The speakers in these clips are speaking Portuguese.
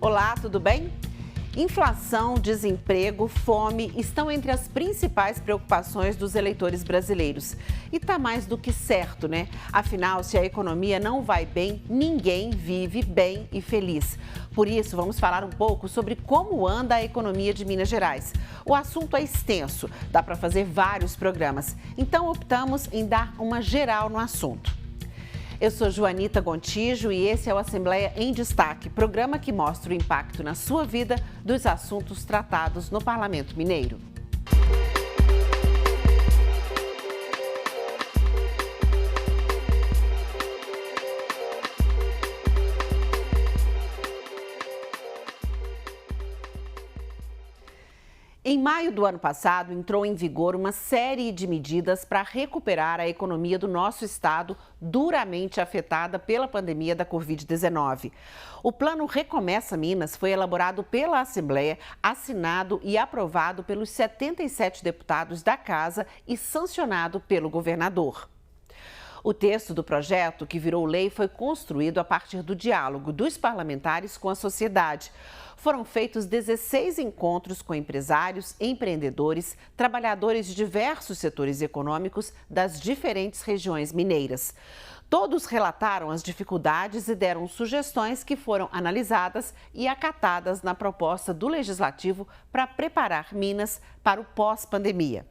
Olá, tudo bem? Inflação, desemprego, fome estão entre as principais preocupações dos eleitores brasileiros. E tá mais do que certo, né? Afinal, se a economia não vai bem, ninguém vive bem e feliz. Por isso, vamos falar um pouco sobre como anda a economia de Minas Gerais. O assunto é extenso, dá para fazer vários programas. Então, optamos em dar uma geral no assunto. Eu sou Joanita Gontijo e esse é o Assembleia em Destaque, programa que mostra o impacto na sua vida dos assuntos tratados no Parlamento Mineiro. Em maio do ano passado, entrou em vigor uma série de medidas para recuperar a economia do nosso estado, duramente afetada pela pandemia da Covid-19. O Plano Recomeça Minas foi elaborado pela Assembleia, assinado e aprovado pelos 77 deputados da Casa e sancionado pelo governador. O texto do projeto, que virou lei, foi construído a partir do diálogo dos parlamentares com a sociedade. Foram feitos 16 encontros com empresários, empreendedores, trabalhadores de diversos setores econômicos das diferentes regiões mineiras. Todos relataram as dificuldades e deram sugestões que foram analisadas e acatadas na proposta do Legislativo para preparar Minas para o pós-pandemia.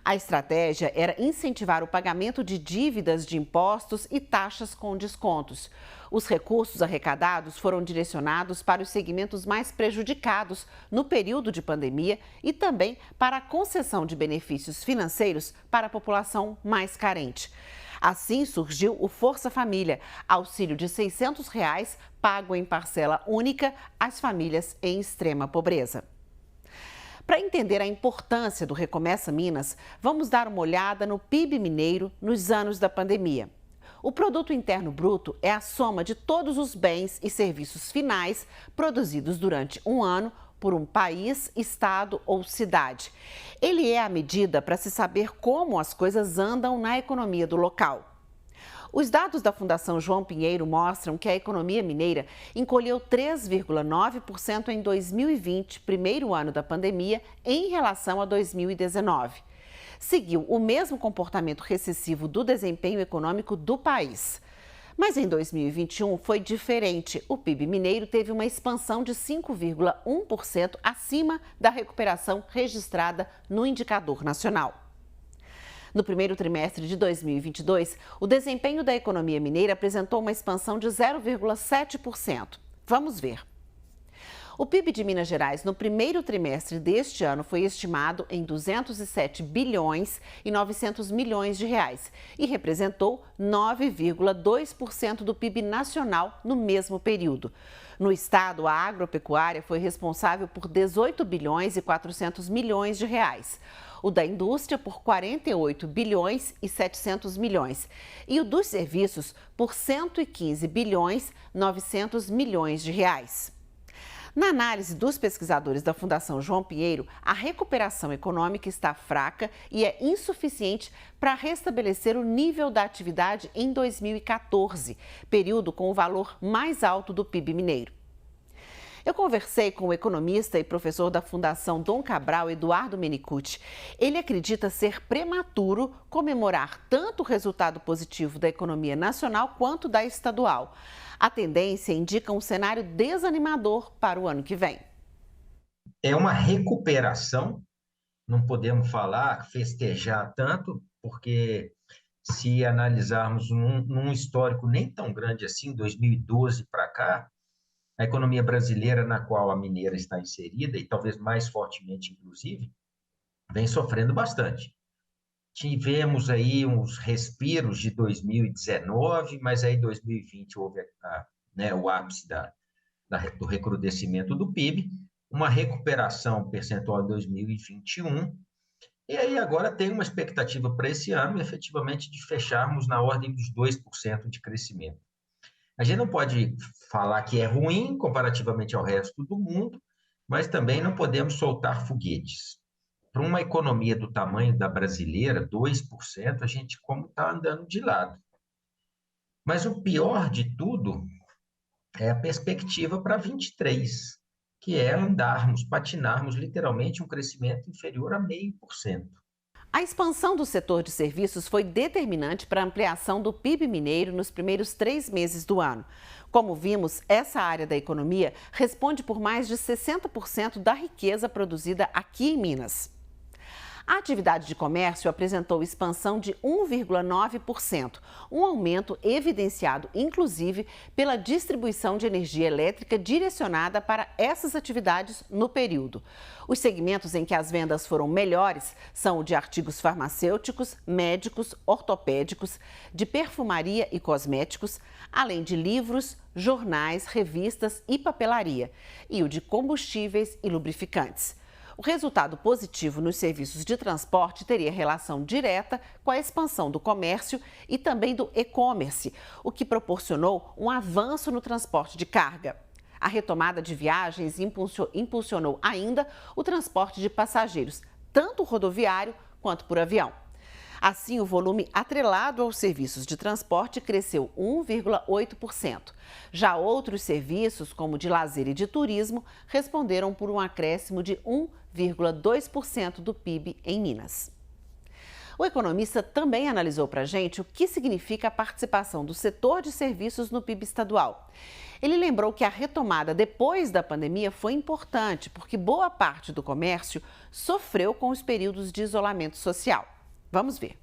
A estratégia era incentivar o pagamento de dívidas de impostos e taxas com descontos. Os recursos arrecadados foram direcionados para os segmentos mais prejudicados no período de pandemia e também para a concessão de benefícios financeiros para a população mais carente. Assim surgiu o Força Família, auxílio de R$ 600 pago em parcela única às famílias em extrema pobreza. Para entender a importância do Recomeça Minas, vamos dar uma olhada no PIB mineiro nos anos da pandemia. O Produto Interno Bruto é a soma de todos os bens e serviços finais produzidos durante um ano por um país, estado ou cidade. Ele é a medida para se saber como as coisas andam na economia do local. Os dados da Fundação João Pinheiro mostram que a economia mineira encolheu 3,9% em 2020, primeiro ano da pandemia, em relação a 2019. Seguiu o mesmo comportamento recessivo do desempenho econômico do país. Mas em 2021 foi diferente. O PIB mineiro teve uma expansão de 5,1% acima da recuperação registrada no indicador nacional. No primeiro trimestre de 2022, o desempenho da economia mineira apresentou uma expansão de 0,7%. Vamos ver. O PIB de Minas Gerais no primeiro trimestre deste ano foi estimado em 207 bilhões e 900 milhões de reais e representou 9,2% do PIB nacional no mesmo período. No estado, a agropecuária foi responsável por 18 bilhões e 400 milhões de reais. O da indústria por 48 bilhões e 700 milhões e o dos serviços por 115 bilhões 900 milhões de reais. Na análise dos pesquisadores da Fundação João Pinheiro, a recuperação econômica está fraca e é insuficiente para restabelecer o nível da atividade em 2014, período com o valor mais alto do PIB mineiro. Eu conversei com o economista e professor da Fundação Dom Cabral, Eduardo Menicucci. Ele acredita ser prematuro comemorar tanto o resultado positivo da economia nacional quanto da estadual. A tendência indica um cenário desanimador para o ano que vem. É uma recuperação, não podemos falar, festejar tanto, porque se analisarmos num histórico nem tão grande assim, 2012 para cá, a economia brasileira na qual a mineira está inserida, e talvez mais fortemente, inclusive, vem sofrendo bastante. Tivemos aí uns respiros de 2019, mas aí 2020 houve o ápice do recrudescimento do PIB, uma recuperação percentual em 2021, e aí agora tem uma expectativa para esse ano, efetivamente, de fecharmos na ordem dos 2% de crescimento. A gente não pode falar que é ruim comparativamente ao resto do mundo, mas também não podemos soltar foguetes. Para uma economia do tamanho da brasileira, 2%, a gente como está andando de lado. Mas o pior de tudo é a perspectiva para 23, que é andarmos, patinarmos literalmente um crescimento inferior a 0,5%. A expansão do setor de serviços foi determinante para a ampliação do PIB mineiro nos primeiros 3 meses do ano. Como vimos, essa área da economia responde por mais de 60% da riqueza produzida aqui em Minas. A atividade de comércio apresentou expansão de 1,9%, um aumento evidenciado, inclusive, pela distribuição de energia elétrica direcionada para essas atividades no período. Os segmentos em que as vendas foram melhores são o de artigos farmacêuticos, médicos, ortopédicos, de perfumaria e cosméticos, além de livros, jornais, revistas e papelaria, e o de combustíveis e lubrificantes. O resultado positivo nos serviços de transporte teria relação direta com a expansão do comércio e também do e-commerce, o que proporcionou um avanço no transporte de carga. A retomada de viagens impulsionou ainda o transporte de passageiros, tanto rodoviário quanto por avião. Assim, o volume atrelado aos serviços de transporte cresceu 1,8%. Já outros serviços, como de lazer e de turismo, responderam por um acréscimo de 1,2% do PIB em Minas. O economista também analisou para a gente o que significa a participação do setor de serviços no PIB estadual. Ele lembrou que a retomada depois da pandemia foi importante, porque boa parte do comércio sofreu com os períodos de isolamento social. Vamos ver.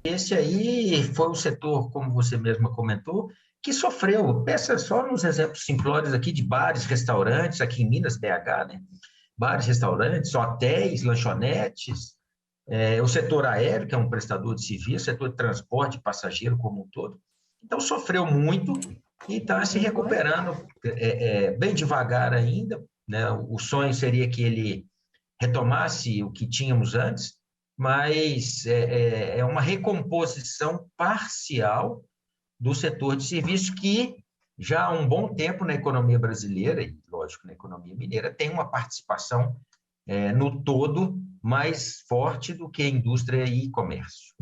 Esse aí foi o setor, como você mesma comentou, que sofreu. Pensa só nos exemplos simplórios aqui de bares, restaurantes, aqui em Minas, BH, né? Bares, restaurantes, hotéis, lanchonetes, o setor aéreo, que é um prestador de serviço, setor de transporte de passageiro como um todo. Então, sofreu muito e está se recuperando bem devagar ainda, né? O sonho seria que ele retomasse o que tínhamos antes, mas é uma recomposição parcial do setor de serviços que já há um bom tempo na economia brasileira, e lógico, na economia mineira, tem uma participação no todo mais forte do que a indústria e comércio.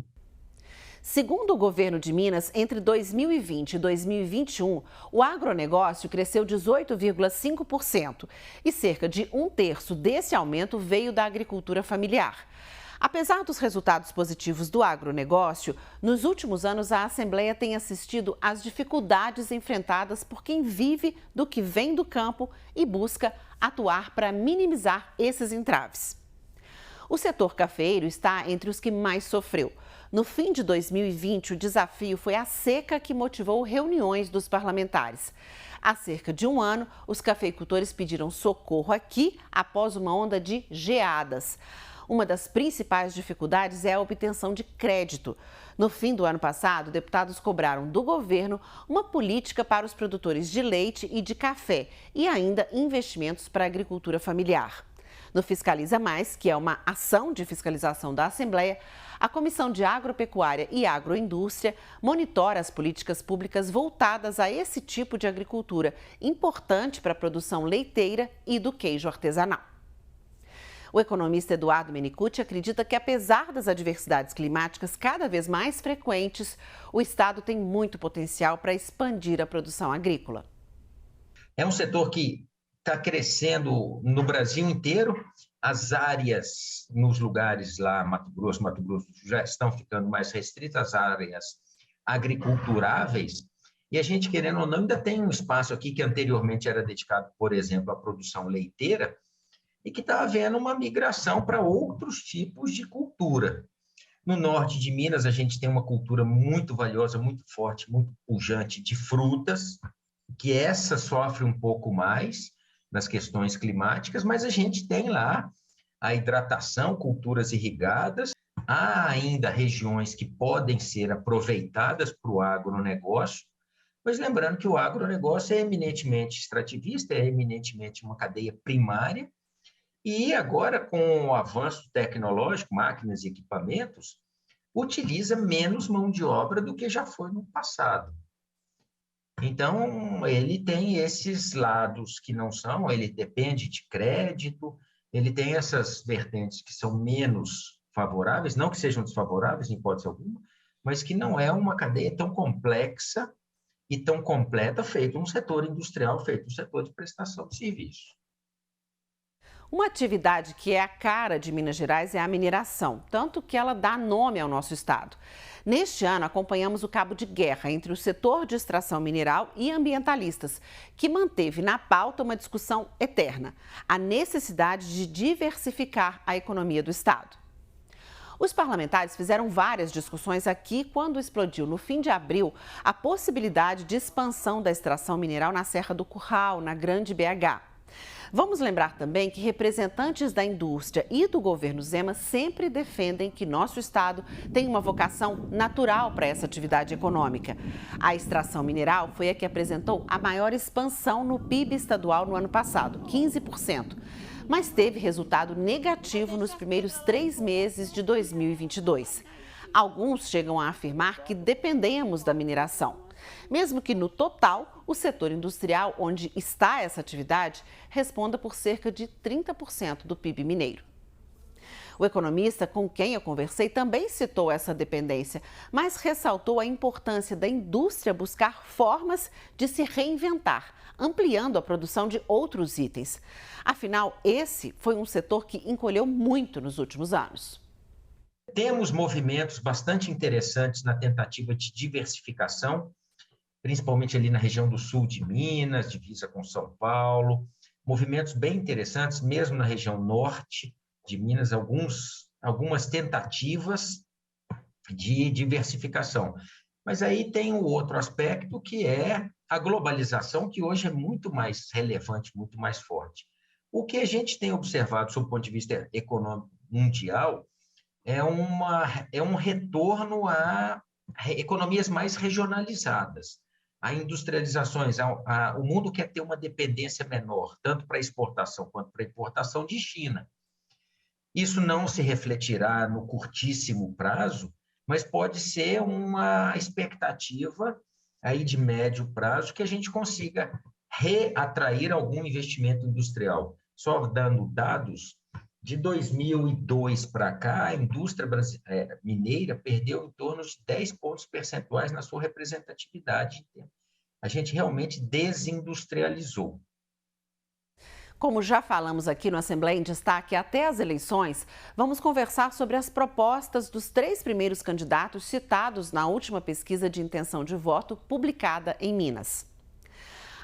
Segundo o governo de Minas, entre 2020 e 2021, o agronegócio cresceu 18,5% e cerca de um terço desse aumento veio da agricultura familiar. Apesar dos resultados positivos do agronegócio, nos últimos anos a Assembleia tem assistido às dificuldades enfrentadas por quem vive do que vem do campo e busca atuar para minimizar esses entraves. O setor cafeeiro está entre os que mais sofreu. No fim de 2020, o desafio foi a seca que motivou reuniões dos parlamentares. Há cerca de um ano, os cafeicultores pediram socorro aqui após uma onda de geadas. Uma das principais dificuldades é a obtenção de crédito. No fim do ano passado, deputados cobraram do governo uma política para os produtores de leite e de café e ainda investimentos para a agricultura familiar. No Fiscaliza Mais, que é uma ação de fiscalização da Assembleia, a Comissão de Agropecuária e Agroindústria monitora as políticas públicas voltadas a esse tipo de agricultura, importante para a produção leiteira e do queijo artesanal. O economista Eduardo Menicucci acredita que, apesar das adversidades climáticas cada vez mais frequentes, o estado tem muito potencial para expandir a produção agrícola. É um setor que está crescendo no Brasil inteiro. As áreas nos lugares lá, Mato Grosso já estão ficando mais restritas, as áreas agriculturáveis. E a gente, querendo ou não, ainda tem um espaço aqui que anteriormente era dedicado, por exemplo, à produção leiteira, e que está havendo uma migração para outros tipos de cultura. No norte de Minas, a gente tem uma cultura muito valiosa, muito forte, muito pujante de frutas, que essa sofre um pouco mais nas questões climáticas, mas a gente tem lá a hidratação, culturas irrigadas. Há ainda regiões que podem ser aproveitadas para o agronegócio, mas lembrando que o agronegócio é eminentemente extrativista, é eminentemente uma cadeia primária, e agora, com o avanço tecnológico, máquinas e equipamentos, utiliza menos mão de obra do que já foi no passado. Então, ele tem esses lados que não são, ele depende de crédito, ele tem essas vertentes que são menos favoráveis, não que sejam desfavoráveis, em hipótese alguma, mas que não é uma cadeia tão complexa e tão completa feito um setor industrial, feito um setor de prestação de serviço. Uma atividade que é a cara de Minas Gerais é a mineração, tanto que ela dá nome ao nosso estado. Neste ano, acompanhamos o cabo de guerra entre o setor de extração mineral e ambientalistas, que manteve na pauta uma discussão eterna: a necessidade de diversificar a economia do estado. Os parlamentares fizeram várias discussões aqui quando explodiu, no fim de abril, a possibilidade de expansão da extração mineral na Serra do Curral, na Grande BH. Vamos lembrar também que representantes da indústria e do governo Zema sempre defendem que nosso estado tem uma vocação natural para essa atividade econômica. A extração mineral foi a que apresentou a maior expansão no PIB estadual no ano passado, 15%, mas teve resultado negativo nos primeiros 3 meses de 2022. Alguns chegam a afirmar que dependemos da mineração. Mesmo que no total, o setor industrial onde está essa atividade responda por cerca de 30% do PIB mineiro. O economista com quem eu conversei também citou essa dependência, mas ressaltou a importância da indústria buscar formas de se reinventar, ampliando a produção de outros itens. Afinal, esse foi um setor que encolheu muito nos últimos anos. Temos movimentos bastante interessantes na tentativa de diversificação, principalmente ali na região do sul de Minas, divisa com São Paulo, movimentos bem interessantes, mesmo na região norte de Minas, algumas tentativas de diversificação. Mas aí tem o outro aspecto, que é a globalização, que hoje é muito mais relevante, muito mais forte. O que a gente tem observado, sob o ponto de vista econômico mundial, é um retorno a economias mais regionalizadas, a industrializações. O mundo quer ter uma dependência menor, tanto para exportação quanto para importação de China. Isso não se refletirá no curtíssimo prazo, mas pode ser uma expectativa aí de médio prazo que a gente consiga reatrair algum investimento industrial. Só dando dados, de 2002 para cá, a indústria mineira perdeu em torno de 10 pontos percentuais na sua representatividade. A gente realmente desindustrializou. Como já falamos aqui no Assembleia em Destaque até as eleições, vamos conversar sobre as propostas dos 3 primeiros candidatos citados na última pesquisa de intenção de voto publicada em Minas.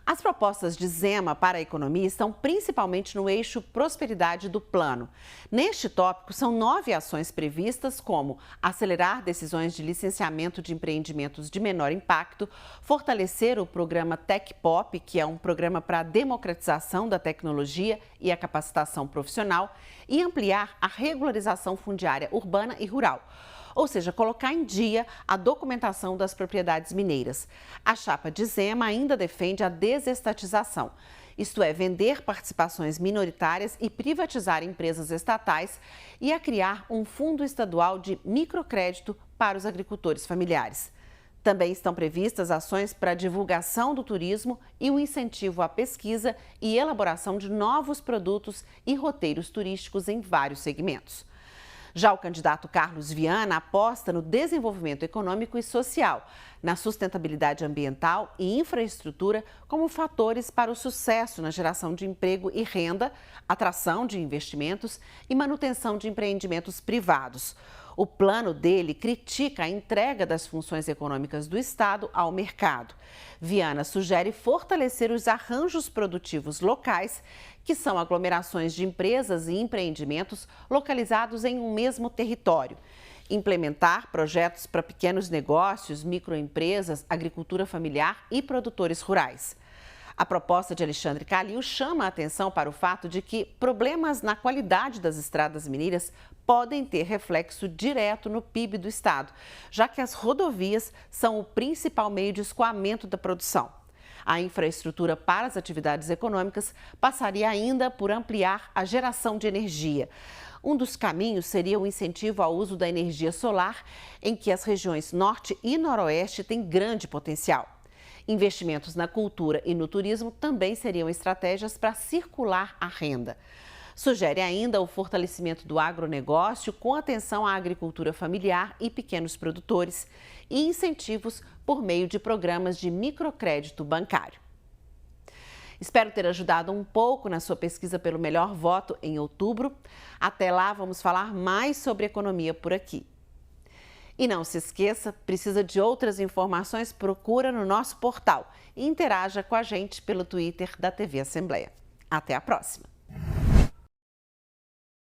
As propostas de Zema para a economia estão principalmente no eixo prosperidade do plano. Neste tópico, são 9 ações previstas, como acelerar decisões de licenciamento de empreendimentos de menor impacto, fortalecer o programa TecPop, que é um programa para a democratização da tecnologia e a capacitação profissional, e ampliar a regularização fundiária urbana e rural. Ou seja, colocar em dia a documentação das propriedades mineiras. A chapa de Zema ainda defende a desestatização, isto é, vender participações minoritárias e privatizar empresas estatais, e a criar um fundo estadual de microcrédito para os agricultores familiares. Também estão previstas ações para a divulgação do turismo e o incentivo à pesquisa e elaboração de novos produtos e roteiros turísticos em vários segmentos. Já o candidato Carlos Viana aposta no desenvolvimento econômico e social, na sustentabilidade ambiental e infraestrutura como fatores para o sucesso na geração de emprego e renda, atração de investimentos e manutenção de empreendimentos privados. O plano dele critica a entrega das funções econômicas do Estado ao mercado. Viana sugere fortalecer os arranjos produtivos locais, que são aglomerações de empresas e empreendimentos localizados em um mesmo território. Implementar projetos para pequenos negócios, microempresas, agricultura familiar e produtores rurais. A proposta de Alexandre Calil chama a atenção para o fato de que problemas na qualidade das estradas mineiras podem ter reflexo direto no PIB do estado, já que as rodovias são o principal meio de escoamento da produção. A infraestrutura para as atividades econômicas passaria ainda por ampliar a geração de energia. Um dos caminhos seria o incentivo ao uso da energia solar, em que as regiões norte e noroeste têm grande potencial. Investimentos na cultura e no turismo também seriam estratégias para circular a renda. Sugere ainda o fortalecimento do agronegócio com atenção à agricultura familiar e pequenos produtores e incentivos por meio de programas de microcrédito bancário. Espero ter ajudado um pouco na sua pesquisa pelo melhor voto em outubro. Até lá, vamos falar mais sobre economia por aqui. E não se esqueça, precisa de outras informações? Procura no nosso portal e interaja com a gente pelo Twitter da TV Assembleia. Até a próxima!